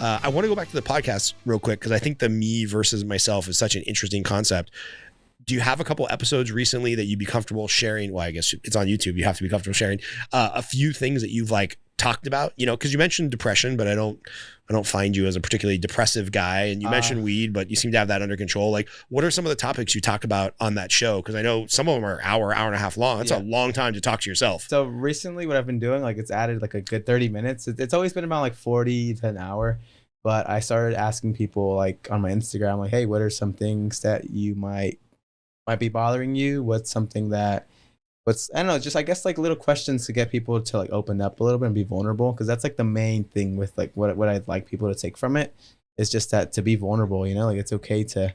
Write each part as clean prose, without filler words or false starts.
I want to go back to the podcast real quick because I think the me versus myself is such an interesting concept. Do you have a couple episodes recently that you'd be comfortable sharing? Well, I guess it's on YouTube. You have to be comfortable sharing a few things that you've like talked about, you know, because you mentioned depression, but I don't find you as a particularly depressive guy. And you mentioned weed, but you seem to have that under control. Like, what are some of the topics you talk about on that show? Because I know some of them are hour and a half long. That's a long time to talk to yourself. So recently what I've been doing, like it's added like a good 30 minutes. It's always been about like 40 to an hour. But I started asking people like on my Instagram, like, hey, what are some things that you might be bothering you? What's something that I don't know, just I guess like little questions to get people to like open up a little bit and be vulnerable, because that's like the main thing with like what I'd like people to take from it is just that to be vulnerable, you know, like it's okay to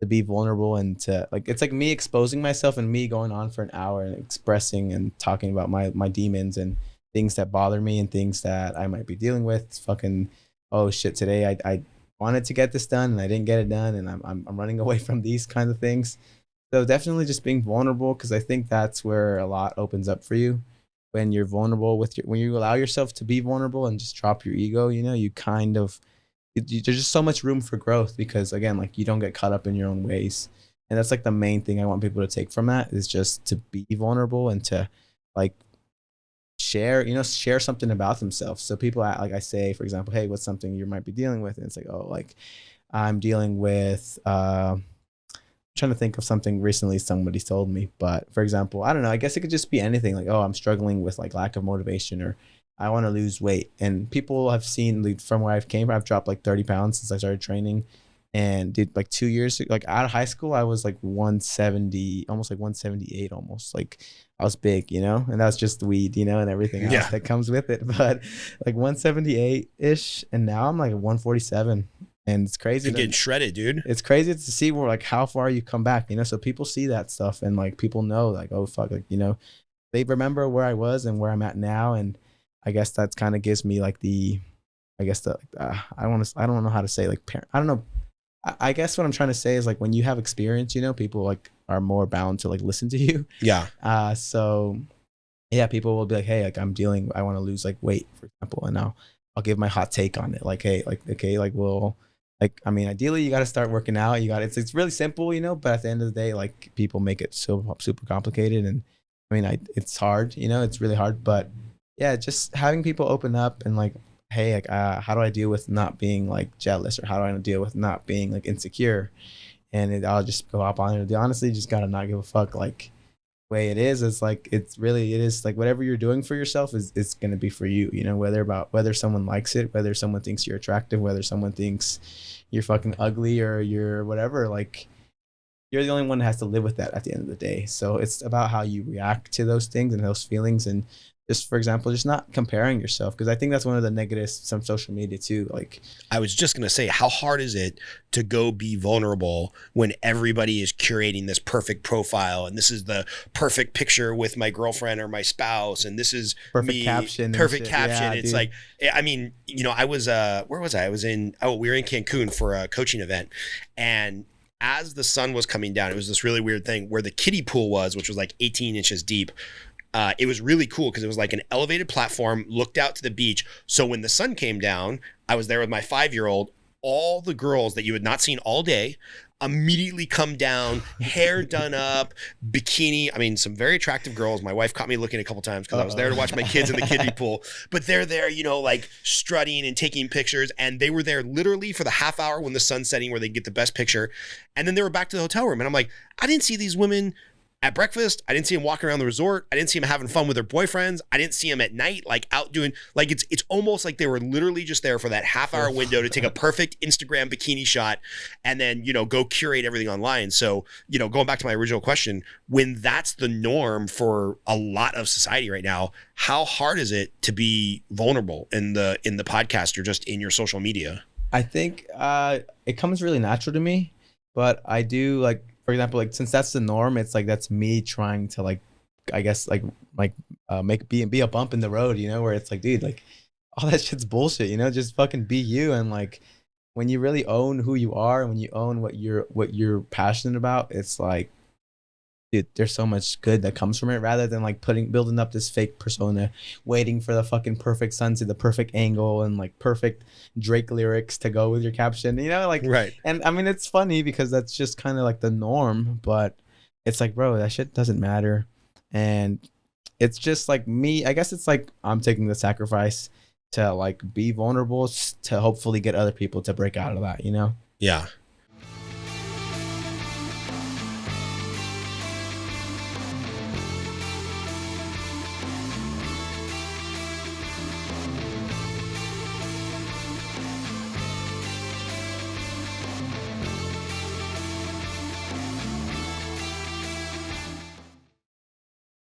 be vulnerable and to like it's like me exposing myself and me going on for an hour and expressing and talking about my demons and things that bother me and things that I might be dealing with. It's fucking oh shit, today I wanted to get this done and I didn't get it done and I'm running away from these kinds of things. So definitely just being vulnerable, because I think that's where a lot opens up for you when you're vulnerable when you allow yourself to be vulnerable and just drop your ego. You know, you kind of there's just so much room for growth because again, like you don't get caught up in your own ways, and that's like the main thing I want people to take from that is just to be vulnerable and to like share something about themselves. So people like I say, for example, hey, what's something you might be dealing with? And it's like, oh, like I'm dealing with trying to think of something recently somebody told me, but for example, I don't know, I guess it could just be anything like, oh, I'm struggling with like lack of motivation, or I want to lose weight. And people have seen like, from where I've came from, I've dropped like 30 pounds since I started training, and did like 2 years, like out of high school, I was like 170, almost like 178, almost like I was big, you know, and that's just weed, you know, and everything else that comes with it. But like 178 ish, and now I'm like 147. And it's crazy. You're getting shredded, dude. It's crazy to see where like how far you come back, you know. So people see that stuff and like people know like, oh fuck, like, you know, they remember where I was and where I'm at now. And I guess that's kind of gives me like I don't know how to say like I don't know. I guess what I'm trying to say is like when you have experience, you know, people like are more bound to like listen to you. Yeah. So yeah, people will be like, hey, like I want to lose like weight, for example, and I'll give my hot take on it. Like, hey, like okay, like well. Like, I mean, ideally, you got to start working out. It's really simple, you know, but at the end of the day, like people make it so super complicated. And I mean, it's hard, you know, it's really hard. But yeah, just having people open up and like, hey, like, how do I deal with not being like jealous, or how do I deal with not being like insecure? And I'll just go up on it. Honestly, just got to not give a fuck. Like, way it is like it is like whatever you're doing for yourself is going to be for you, you know, whether someone likes it, whether someone thinks you're attractive, whether someone thinks you're fucking ugly or you're whatever, like you're the only one that has to live with that at the end of the day. So it's about how you react to those things and those feelings, and just, for example, just not comparing yourself, because I think that's one of the negatives from social media too. Like, I was just going to say, how hard is it to go be vulnerable when everybody is curating this perfect profile, and this is the perfect picture with my girlfriend or my spouse, and this is perfect caption. Yeah, it's dude. like, I mean, you know, I was, where was I? We were in Cancun for a coaching event, and as the sun was coming down, it was this really weird thing where the kiddie pool was, which was like 18 inches deep. It was really cool because it was like an elevated platform, looked out to the beach. So when the sun came down, I was there with my 5-year-old. All the girls that you had not seen all day immediately come down, hair done up, bikini. I mean, some very attractive girls. My wife caught me looking a couple times because I was there to watch my kids in the kiddie pool. But they're there, you know, like strutting and taking pictures. And they were there literally for the half hour when the sun's setting, where they get the best picture. And then they were back to the hotel room. And I'm like, I didn't see these women at breakfast. I didn't see them walking around the resort. I didn't see them having fun with their boyfriends. I didn't see them at night, like out doing, like it's almost like they were literally just there for that half-hour window to take a perfect Instagram bikini shot and then, you know, go curate everything online. So, you know, going back to my original question, when that's the norm for a lot of society right now, how hard is it to be vulnerable in the podcast or just in your social media? I think it comes really natural to me, but I do, like, for example, like since that's the norm, it's like that's me trying to like, I guess like be a bump in the road, you know, where it's like, dude, like all that shit's bullshit, you know, just fucking be you. And like when you really own who you are and when you own what you're passionate about, it's like dude, there's so much good that comes from it rather than like building up this fake persona, waiting for the fucking perfect sunset, the perfect angle, and like perfect Drake lyrics to go with your caption. You know, like, Right. and I mean, it's funny because that's just kind of like the norm, but it's like, bro, that shit doesn't matter. And it's just like me, I guess it's like I'm taking the sacrifice to like be vulnerable to hopefully get other people to break out of that, you know? Yeah.